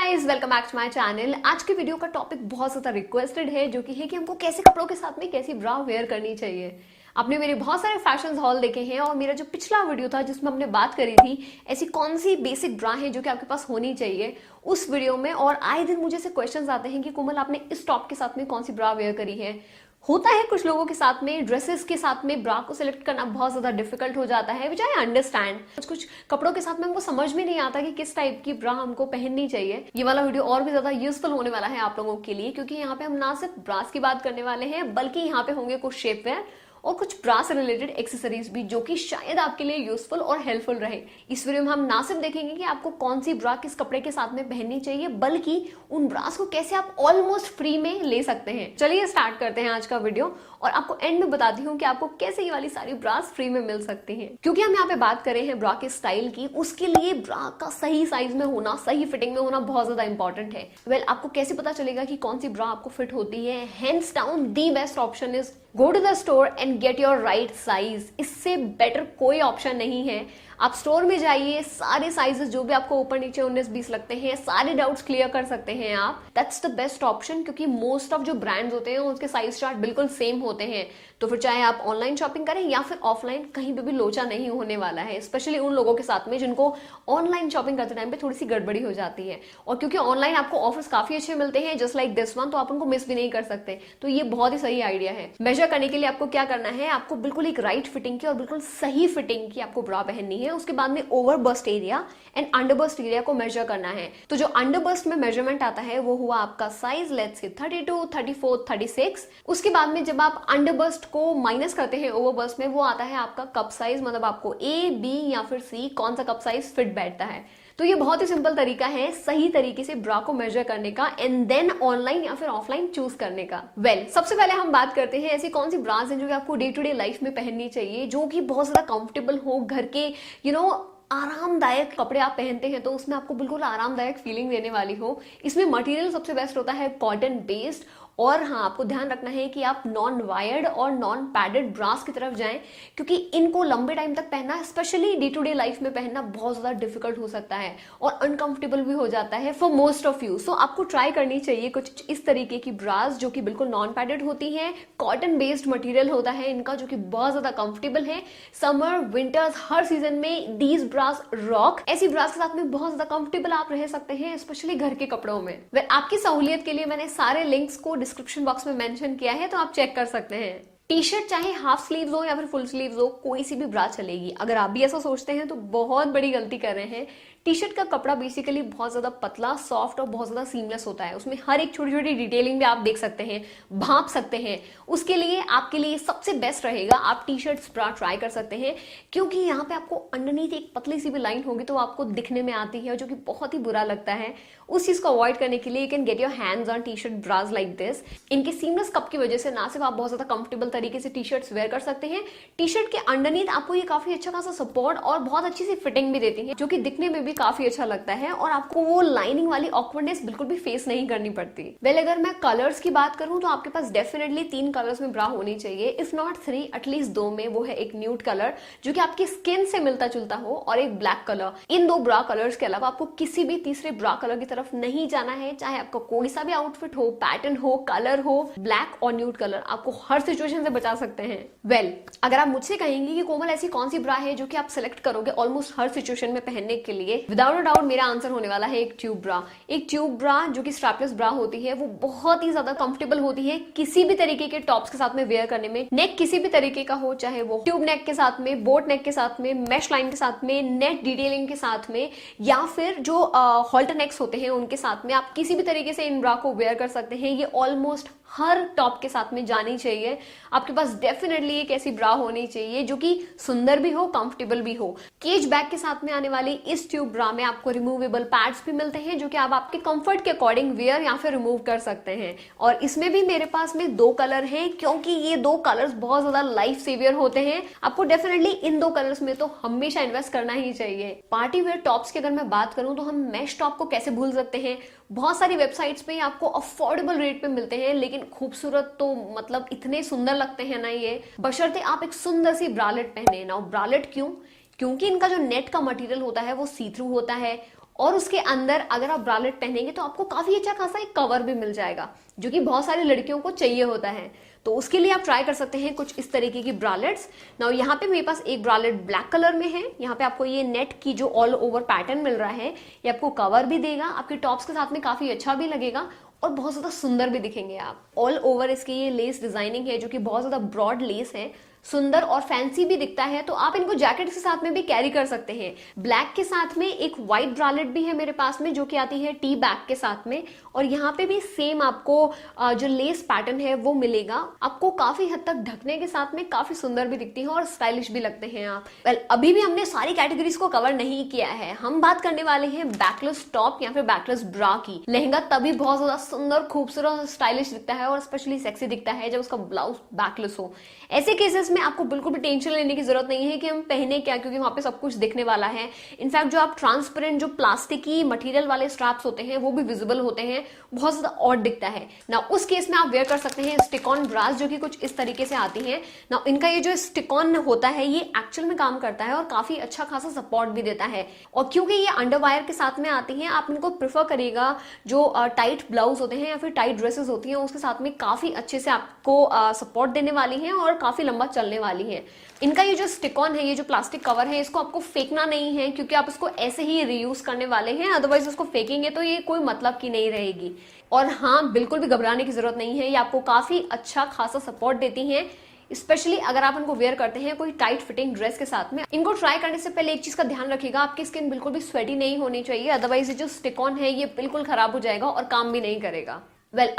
Guys, welcome back to my channel. आज के video का टॉपिक बहुत ज्यादा रिक्वेस्टेड है, जो कि है कि हमको कैसे कपड़ों के साथ में कैसी ब्रा वेयर करनी चाहिए। आपने मेरे बहुत सारे फैशन हॉल देखे हैं और मेरा जो पिछला वीडियो था जिसमें हमने बात करी थी ऐसी कौन सी बेसिक ब्रा है जो कि आपके पास होनी चाहिए, उस वीडियो में। और आए दिन मुझे से क्वेश्चंस आते हैं कि कोमल आपने इस टॉप के साथ में कौन सी ब्रा वेयर करी है। होता है कुछ लोगों के साथ में ड्रेसेस के साथ में ब्रा को सिलेक्ट करना बहुत ज्यादा डिफिकल्ट हो जाता है, विच आई अंडरस्टैंड। कुछ कपड़ों के साथ में हमको समझ में नहीं आता कि किस टाइप की ब्रा हमको पहननी चाहिए। ये वाला वीडियो और भी ज्यादा यूजफुल होने वाला है आप लोगों के लिए, क्योंकि यहाँ पे हम ना सिर्फ ब्रास की बात करने वाले हैं बल्कि यहाँ पे होंगे कुछ शेपवेयर और कुछ ब्रा से रिलेटेड एक्सेसरीज भी, जो कि शायद आपके लिए यूजफुल और हेल्पफुल रहे। इस वीडियो में हम ना सिर्फ देखेंगे कि आपको कौन सी ब्रा किस कपड़े के साथ में पहननी चाहिए, बल्कि उन ब्रास को कैसे आप ऑलमोस्ट फ्री में ले सकते हैं। चलिए स्टार्ट करते हैं आज का वीडियो और आपको एंड में बताती हूँ कि आपको कैसे ये वाली सारी ब्रास फ्री में मिल सकती हैं। क्योंकि हम यहाँ पे बात कर रहे हैं ब्रा के स्टाइल की, उसके लिए ब्रा का सही साइज में होना, सही फिटिंग में होना बहुत ज्यादा इंपॉर्टेंट है। आपको कैसे पता चलेगा कि कौन सी ब्रा आपको फिट होती है? Hands down the best option is go to the store and get your right size. इससे बेटर कोई ऑप्शन नहीं है। आप स्टोर में जाइए, सारे साइजेस जो भी आपको ऊपर नीचे 19-20 लगते हैं, सारे डाउट्स क्लियर कर सकते हैं आप। दैट्स द बेस्ट ऑप्शन, क्योंकि मोस्ट ऑफ जो ब्रांड्स होते हैं उसके साइज चार्ट बिल्कुल सेम होते हैं। तो फिर चाहे आप ऑनलाइन शॉपिंग करें या फिर ऑफलाइन, कहीं पे भी लोचा नहीं होने वाला है। स्पेशली उन लोगों के साथ में जिनको ऑनलाइन शॉपिंग करते टाइम पे थोड़ी सी गड़बड़ी हो जाती है। और क्योंकि ऑनलाइन आपको ऑफर्स काफी अच्छे मिलते हैं, जस्ट लाइक दिस वन, तो आप उनको मिस भी नहीं कर सकते। तो ये बहुत ही सही आइडिया है। मेजर करने के लिए आपको क्या करना है, आपको बिल्कुल एक राइट फिटिंग की और बिल्कुल सही फिटिंग की आपको ब्रा पहननी है। उसके बाद में over bast area and under bast area को मेजर करना है। तो जो अंडर बस्ट में मेजरमेंट आता है वो हुआ आपका साइज, लेट्स से 32, 34, 36। उसके बाद में जब आप अंडर बस्ट को माइनस करते हैं ओवर बस्ट में, वो आता है आपका कप साइज, मतलब आपको ए, बी या फिर सी कौन सा कप साइज फिट बैठता है। तो ये बहुत ही सिंपल तरीका है सही तरीके से ब्रा को मेजर करने का एंड देन ऑनलाइन या फिर ऑफलाइन चूज करने का। सबसे पहले हम बात करते हैं ऐसी कौन सी ब्रास हैं जो कि आपको डे टू डे लाइफ में पहननी चाहिए, जो कि बहुत ज्यादा कंफर्टेबल हो। घर के आरामदायक कपड़े आप पहनते हैं तो उसमें आपको बिल्कुल आरामदायक फीलिंग देने वाली हो। इसमें मटेरियल सबसे बेस्ट होता है कॉटन बेस्ड। और हाँ, आपको ध्यान रखना है कि आप नॉन वायर्ड और नॉन पैडेड ब्रास की तरफ जाएं, क्योंकि इनको लंबे टाइम तक पहनना, specially day to day life में पहनना बहुत ज्यादा डिफिकल्ट हो सकता है और अनकंफर्टेबल भी हो जाता है फॉर मोस्ट ऑफ यू। सो आपको ट्राई करनी चाहिए कुछ इस तरीके की ब्रास जो कि बिल्कुल नॉन पैडेड होती है, कॉटन बेस्ड मटीरियल होता है इनका, जो कि बहुत ज्यादा कंफर्टेबल है। समर विंटर्स हर सीजन में दीज ब्रास रॉक। ऐसी ब्रास के साथ में बहुत ज्यादा कंफर्टेबल आप रह सकते हैं, स्पेशली घर के कपड़ों में। आपकी सहूलियत के लिए मैंने सारे लिंक्स को डिस्क्रिप्शन बॉक्स में मेंशन किया है, तो आप चेक कर सकते हैं। टी शर्ट चाहे हाफ स्लीव्स हो या फिर फुल स्लीव्स हो, कोई सी भी ब्रा चलेगी। अगर आप भी ऐसा सोचते हैं तो बहुत बड़ी गलती कर रहे हैं। टी शर्ट का कपड़ा बेसिकली बहुत ज्यादा पतला, सॉफ्ट और बहुत ज्यादा सीमलेस होता है। उसमें हर एक छोटी छोटी डिटेलिंग भी आप देख सकते हैं, भांप सकते हैं। उसके लिए आपके लिए सबसे बेस्ट रहेगा आप टी शर्ट ब्रा ट्राई कर सकते हैं, क्योंकि यहाँ पे आपको अंडरनीथ एक पतली सी भी लाइन होगी तो आपको दिखने में आती है, जो कि बहुत ही बुरा लगता है। उस चीज को अवॉइड करने के लिए you can get your hands on T shirt bras like this. इनके सीमलेस कप की वजह से ना सिर्फ आप बहुत ज्यादा कंफर्टेबल तरीके से टी शर्ट्स वेयर कर सकते हैं, टी शर्ट के अंडरनीथ आपको ये काफी अच्छा खासा सपोर्ट और बहुत अच्छी सी फिटिंग भी देती है, जो कि दिखने में भी काफी अच्छा लगता है और आपको वो लाइनिंग वाली ऑकवर्डनेस बिल्कुल भी फेस नहीं करनी पड़ती। अगर मैं कलर्स की बात करूं तो आपके पास डेफिनेटली 3 कलर्स में ब्रा होनी चाहिए, इफ नॉट 3 एटलीस्ट 2 में। वो है एक न्यूड कलर जो कि आपकी स्किन से मिलता जुलता हो, और एक ब्लैक कलर। इन 2 ब्रा कलर्स के अलावा आपको किसी भी तीसरे ब्रा कलर की तरफ नहीं जाना है, चाहे आपका कोई सा भी आउटफिट हो, पैटर्न हो, कलर हो। ब्लैक और न्यूड कलर आपको हर सिचुएशन से बचा सकते हैं। अगर आप मुझसे कहेंगे कि कोमल ऐसी कौन सी ब्रा है जो कि आप सिलेक्ट करोगे ऑलमोस्ट हर सिचुएशन में पहनने के लिए, विदाउट अ डाउट मेरा आंसर होने वाला है एक ट्यूब ब्रा। एक ट्यूब ब्रा जो कि स्ट्रैपलेस ब्रा होती है, वो बहुत ही ज्यादा कंफर्टेबल होती है किसी भी तरीके के टॉप्स के साथ में वेयर करने में। नेक किसी भी तरीके का हो, चाहे वो ट्यूब नेक के साथ में, बोट नेक के साथ में, मैश लाइन के साथ में, नेट डिटेलिंग के साथ में, या फिर जो हॉल्टर नेक्स होते हैं उनके साथ में, आप किसी भी तरीके से इन ब्रा को वेयर कर सकते हैं। ये ऑलमोस्ट हर टॉप के साथ में जानी चाहिए। आपके पास डेफिनेटली एक ऐसी ब्रा होनी चाहिए जो कि सुंदर भी हो, कंफर्टेबल भी हो। केज बैग के साथ में आने वाली इस ट्यूब ब्रा में आपको रिमूवेबल पैड्स भी मिलते हैं, जो कि आप आपके कंफर्ट के अकॉर्डिंग वेयर या फिर रिमूव कर सकते हैं। और इसमें भी मेरे पास में 2 कलर हैं, क्योंकि ये 2 कलर्स बहुत ज्यादा लाइफ सेवियर होते हैं। आपको डेफिनेटली इन 2 कलर्स में तो हमेशा इन्वेस्ट करना ही चाहिए। पार्टी वेयर टॉप्स की अगर मैं बात करूं तो हम मैश टॉप को कैसे भूल सकते हैं। बहुत सारी वेबसाइट्स पे आपको अफोर्डेबल रेट पे मिलते हैं, लेकिन खूबसूरत तो मतलब इतने सुंदर लगते हैं ना ये, बशर्ते आप एक सुंदर सी ब्रालेट पहने ना। ब्रालेट क्यों? क्योंकि इनका जो नेट का मटेरियल होता है वो सी थ्रू होता है और उसके अंदर अगर आप ब्रालेट पहनेंगे तो आपको काफी अच्छा खासा एक कवर भी मिल जाएगा, जो कि बहुत सारी लड़कियों को चाहिए होता है। तो उसके लिए आप ट्राई कर सकते हैं कुछ इस तरीके की ब्रालेट्स। नाउ यहाँ पे मेरे पास एक ब्रालेट ब्लैक कलर में है। यहाँ पे आपको ये नेट की जो ऑल ओवर पैटर्न मिल रहा है, ये आपको कवर भी देगा, आपके टॉप्स के साथ में काफी अच्छा भी लगेगा और बहुत ज्यादा सुंदर भी दिखेंगे आप। ऑल ओवर इसके ये लेस डिजाइनिंग है, जो कि बहुत ज्यादा ब्रॉड लेस है, सुंदर और फैंसी भी दिखता है। तो आप इनको जैकेट के साथ में भी कैरी कर सकते हैं। ब्लैक के साथ में एक व्हाइट ब्रालेट भी है मेरे पास में, जो कि आती है टी बैक के साथ में, और यहाँ पे भी सेम आपको जो लेस पैटर्न है वो मिलेगा। आपको काफी हद तक ढकने के साथ में काफी सुंदर भी दिखती है और स्टाइलिश भी लगते हैं आप। अभी भी हमने सारी कैटेगरीज को कवर नहीं किया है। हम बात करने वाले हैं बैकलेस टॉप या फिर बैकलेस ब्रा की। लहंगा तभी बहुत ज्यादा सुंदर, खूबसूरत और स्टाइलिश दिखता है और स्पेशली सेक्सी दिखता है जब उसका ब्लाउज बैकलेस हो। ऐसे केसेस में आपको बिल्कुल भी टेंशन लेने की जरूरत नहीं है कि हम पहने क्या, क्योंकि वहां पे सब कुछ दिखने वाला है। इनफैक्ट जो आप ट्रांसपेरेंट जो प्लास्टिक की मटेरियल वाले स्ट्रैप्स होते हैं वो भी विजिबल होते हैं, बहुत ज्यादा ऑड दिखता है ना। उस केस में आप वेयर कर सकते हैं स्टिक ऑन ब्रास, जो कि कुछ इस तरीके से आती है ना। इनका ये जो स्टिक ऑन होता है ये एक्चुअल में काम करता है और काफी अच्छा खासा सपोर्ट भी देता है। और क्योंकि ये अंडरवायर के साथ में आती है, आप इनको प्रेफर करेगा जो टाइट ब्लाउज होते हैं या फिर टाइट ड्रेसेस होती हैं उसके साथ में काफी अच्छे से आपको सपोर्ट देने वाली है और काफी लंबा चलने वाली है। इनका ये जो स्टिक ऑन है, ये जो प्लास्टिक कवर है, इसको आपको फेंकना नहीं है, क्योंकि आप इसको ऐसे ही रीयूज करने वाले हैं। अदरवाइज इसको फेंकेंगे तो ये कोई मतलब की नहीं रहेगी। और हाँ, बिल्कुल भी घबराने की जरूरत नहीं है, ये आपको काफी अच्छा खासा सपोर्ट देती हैं, स्पेशली अगर आप इनको वेयर करते हैं कोई टाइट फिटिंग ड्रेस के साथ में। इनको ट्राई करने से पहले एक चीज का ध्यान रखिएगा, आपकी स्किन बिल्कुल भी स्वेटी नहीं होनी चाहिए, अदरवाइज ये जो स्टिक ऑन है ये बिल्कुल खराब हो जाएगा और काम भी नहीं करेगा।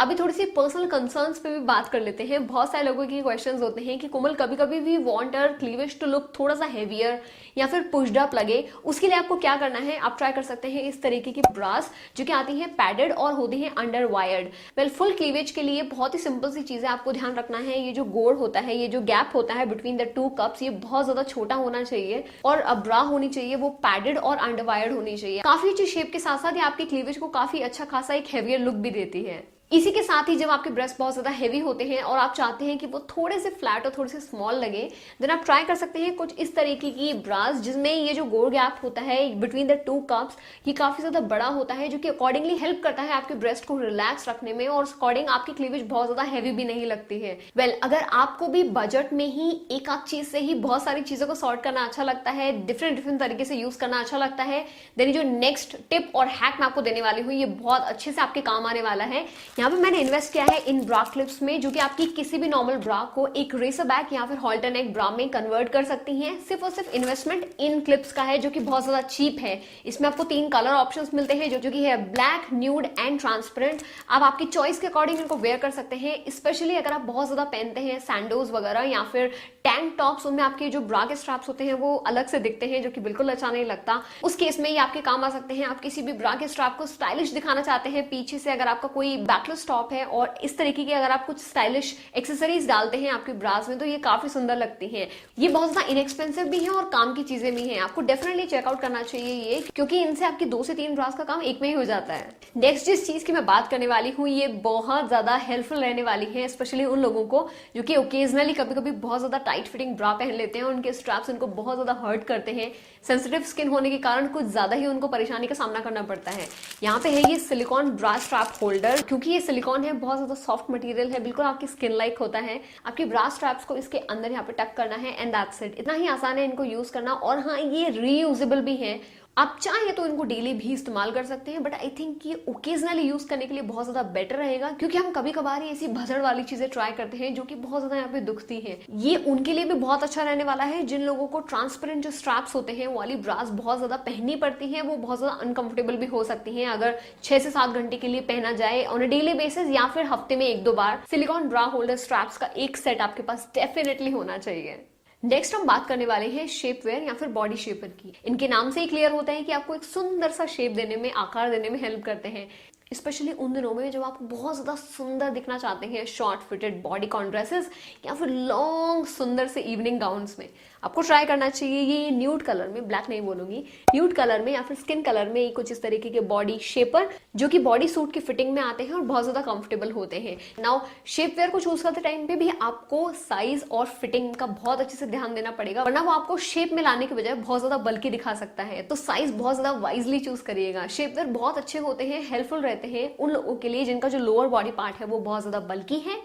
अभी थोड़ी सी पर्सनल कंसर्न्स पे भी बात कर लेते हैं। बहुत सारे लोगों के क्वेश्चंस होते हैं कि कोमल कभी कभी भी want our cleavage to look थोड़ा सा हेवियर या फिर पुश्ड अप लगे, उसके लिए आपको क्या करना है, आप ट्राई कर सकते हैं इस तरीके की ब्रास, जो कि आती है पैडेड और होती है अंडर वायर्ड। फुल क्लीवेज के लिए बहुत ही सिंपल सी चीजें आपको ध्यान रखना है। ये जो गोड़ होता है, ये जो गैप होता है बिटवीन द टू कप्स, ये बहुत ज्यादा छोटा होना चाहिए और ब्रा होनी चाहिए वो पैडेड और अंडर वायर्ड होनी चाहिए। काफी अच्छी शेप के साथ साथ ये आपकी क्लीवेज को काफी अच्छा खासा एक हेवियर लुक भी देती है। इसी के साथ ही जब आपके ब्रेस्ट बहुत ज्यादा हेवी होते हैं और आप चाहते हैं कि वो थोड़े से फ्लैट और थोड़े से स्मॉल लगे, देन आप ट्राई कर सकते हैं कुछ इस तरीके की ब्रास, जिसमें ये जो गोल गैप होता है बिटवीन द टू कप्स, ये काफी ज्यादा बड़ा होता है, जो कि अकॉर्डिंगली हेल्प करता है आपके ब्रेस्ट को रिलैक्स रखने में और अकॉर्डिंग आपकी क्लीवेज बहुत ज्यादा हैवी भी नहीं लगती है। अगर आपको भी बजट में ही एक आध चीज से ही बहुत सारी चीजों को सॉर्ट करना अच्छा लगता है, डिफरेंट तरीके से यूज करना अच्छा लगता है, देन जो नेक्स्ट टिप और हैक मैं आपको देने वाली हूँ ये बहुत अच्छे से आपके काम आने वाला है। यहाँ पे मैंने इन्वेस्ट किया है इन ब्रा क्लिप्स में, जो कि आपकी किसी भी नॉर्मल ब्रा को एक रेसर बैक या फिर हॉल्टर नेक ब्रा में कन्वर्ट कर सकती हैं। सिर्फ और सिर्फ इन्वेस्टमेंट इन क्लिप्स का है, जो कि बहुत ज्यादा चीप है। इसमें आपको 3 कलर ऑप्शंस मिलते हैं, जो कि है ब्लैक, न्यूड एंड ट्रांसपेरेंट। आप आपकी चॉइस के अकॉर्डिंग इनको वेयर कर सकते हैं, स्पेशली अगर आप बहुत ज्यादा पहनते हैं सैंडोज वगैरह या फिर टैंक टॉप्स, उनमें आपके जो ब्रा के स्ट्रैप्स होते हैं वो अलग से दिखते हैं, जो कि बिल्कुल अच्छा नहीं लगता। उस केस में ये आपके काम आ सकते हैं। आप किसी भी ब्रा के स्ट्रैप को स्टाइलिश दिखाना चाहते हैं पीछे से, अगर आपका कोई बैकलेस टॉप है और इस तरीके की अगर आप कुछ स्टाइलिश एक्सेसरीज डालते हैं आपके ब्रास में, तो ये काफी सुंदर लगती हैं। ये बहुत ज्यादा इनएक्सपेंसिव भी है और काम की चीजें भी हैं। आपको डेफिनेटली चेकआउट करना चाहिए ये, क्योंकि इनसे आपकी 2 से 3 ब्रास का काम एक में ही हो जाता है। नेक्स्ट जिस चीज की मैं बात करने वाली हूँ, ये बहुत ज्यादा हेल्पफुल रहने वाली है, स्पेशली उन लोगों को जो कि ओकेजनली कभी कभी बहुत ज्यादा टाइट फिटिंग ब्रा पहन लेते हैं, उनके स्ट्रैप्स उनको बहुत ज्यादा हर्ट करते हैं। सेंसिटिव स्किन होने के कारण कुछ ज्यादा ही उनको परेशानी का सामना करना पड़ता है। यहाँ पे है ये सिलिकॉन ब्रा स्ट्रैप होल्डर। क्योंकि ये सिलिकॉन है, बहुत ज्यादा सॉफ्ट मटेरियल है, बिल्कुल आपकी स्किन लाइक होता है। आपकी ब्रा स्ट्रैप्स को इसके अंदर यहाँ पे टक करना है एंड दैट्स इट। इतना ही आसान है इनको यूज करना। और हाँ, ये रीयूजेबल भी है, आप चाहें तो इनको डेली भी इस्तेमाल कर सकते हैं, बट आई थिंक ये ओकेजनली यूज करने के लिए बहुत ज्यादा बेटर रहेगा, क्योंकि हम कभी कभार ही ऐसी भसड़ वाली चीजें ट्राई करते हैं जो कि बहुत ज्यादा यहाँ पे दुखती हैं। ये उनके लिए भी बहुत अच्छा रहने वाला है जिन लोगों को ट्रांसपेरेंट जो स्ट्रैप्स होते हैं वो वाली ब्रास बहुत ज्यादा पहननी पड़ती है। वो बहुत ज्यादा अनकंफर्टेबल भी हो सकती है अगर 6 से 7 घंटे के लिए पहना जाए ऑन अ डेली बेसिस, या फिर हफ्ते में 1-2 बार। सिलिकॉन ब्रा होल्डर स्ट्रैप्स का एक सेट आपके पास डेफिनेटली होना चाहिए। नेक्स्ट हम बात करने वाले हैं शेप वेयर या फिर बॉडी शेपर की। इनके नाम से ही क्लियर होता है कि आपको एक सुंदर सा शेप देने में, आकार देने में हेल्प करते हैं। स्पेशली उन दिनों में जब आप बहुत ज़्यादा सुंदर दिखना चाहते हैं शॉर्ट फिटेड बॉडीकॉन ड्रेसेस या फिर लॉन्ग सुंदर से इवनिंग गाउन्स में आपको ट्राई करना चाहिए ये न्यूड कलर में, ब्लैक नहीं बोलूंगी, न्यूड कलर में या फिर स्किन कलर में कुछ इस तरीके के बॉडी शेपर जो कि बॉडी सूट की फिटिंग में आते हैं और बहुत ज्यादा कंफर्टेबल होते हैं। नाउ शेप वेयर को चूज करते टाइम पे भी आपको साइज और फिटिंग का बहुत अच्छे से ध्यान देना पड़ेगा, वरना वो आपको शेप में लाने के बजाय बहुत ज्यादा बल्कि दिखा सकता है। तो साइज बहुत ज्यादा वाइजली चूज करिएगा। शेप वेयर बहुत अच्छे होते हैं, हेल्पफुल रहते हैं उन लोगों के लिए जिनका जो लोअर बॉडी पार्ट है वो बहुत ज्यादा बल्कि है,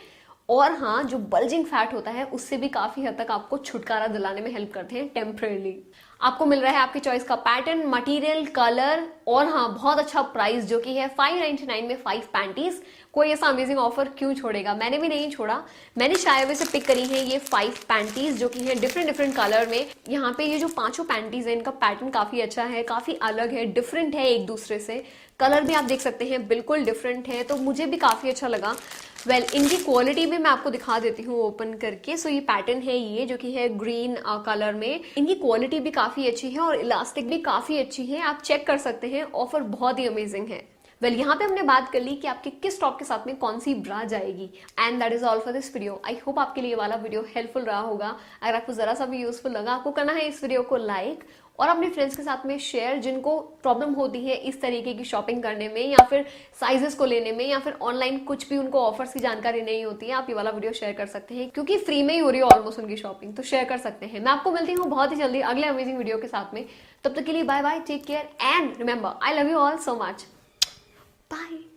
और हाँ जो बल्जिंग फैट होता है उससे भी काफी हद तक आपको छुटकारा दिलाने में हेल्प करते हैं टेम्परेली। आपको मिल रहा है आपकी चॉइस का पैटर्न, मटेरियल, कलर और हाँ बहुत अच्छा प्राइस जो कि है 599 में 5 पैंटीज। कोई ऐसा अमेजिंग ऑफर क्यों छोड़ेगा, मैंने भी नहीं छोड़ा। मैंने शायवे से पिक करी है ये 5 पैंटीज जो कि है डिफरेंट कलर में। यहाँ पे ये जो 5 पैंटीज है इनका पैटर्न काफी अच्छा है, काफी अलग है, डिफरेंट है एक दूसरे से। कलर भी आप देख सकते हैं बिल्कुल डिफरेंट है, तो मुझे भी काफी अच्छा लगा। इनकी क्वालिटी भी मैं आपको दिखा देती हूँ ओपन करके। सो ये पैटर्न है ये जो कि है ग्रीन कलर में। इनकी क्वालिटी भी काफी अच्छी है और इलास्टिक भी काफी अच्छी है, आप चेक कर सकते हैं। ऑफर बहुत ही अमेजिंग है। यहाँ पे हमने बात कर ली कि आपके किस टॉप के साथ में कौन सी ब्रा जाएगी। And that is all for this video. I hope आपके लिए वाला वीडियो हेल्पफुल रहा होगा। अगर आपको जरा सा भी यूजफुल लगा, आपको करना है इस वीडियो को लाइक और अपने फ्रेंड्स के साथ में शेयर जिनको प्रॉब्लम होती है इस तरीके की शॉपिंग करने में या फिर साइजेस को लेने में या फिर ऑनलाइन कुछ भी उनको ऑफर्स की जानकारी नहीं होती है। आप ये वाला वीडियो शेयर कर सकते हैं क्योंकि फ्री में ही हो रही है ऑलमोस्ट उनकी शॉपिंग, तो शेयर कर सकते हैं। मैं आपको मिलती हूँ बहुत ही जल्दी अगले अमेजिंग वीडियो के साथ में। तब तक के लिए bye bye, take care and remember I love you all so much. Bye.